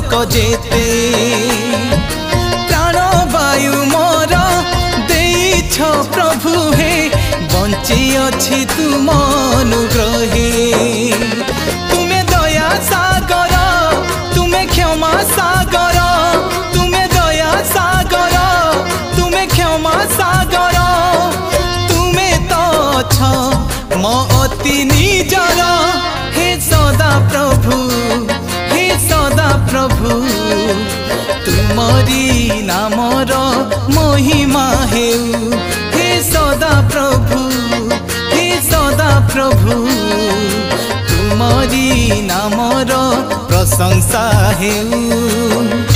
लोक जेते प्राण वायु मोर देइछ प्रभु हे बंची अछि तुम अनुग्रहे तुमे दया सागर तुमे क्षमा सागर तुमे दया सागर तुमे क्षमा सागर तुमे तो छ मो अति निजर हे सदा प्रभु तुमरी नामर महिमा हेउ हे सदा प्रभु तुमरी नामर प्रशंसा हेउ।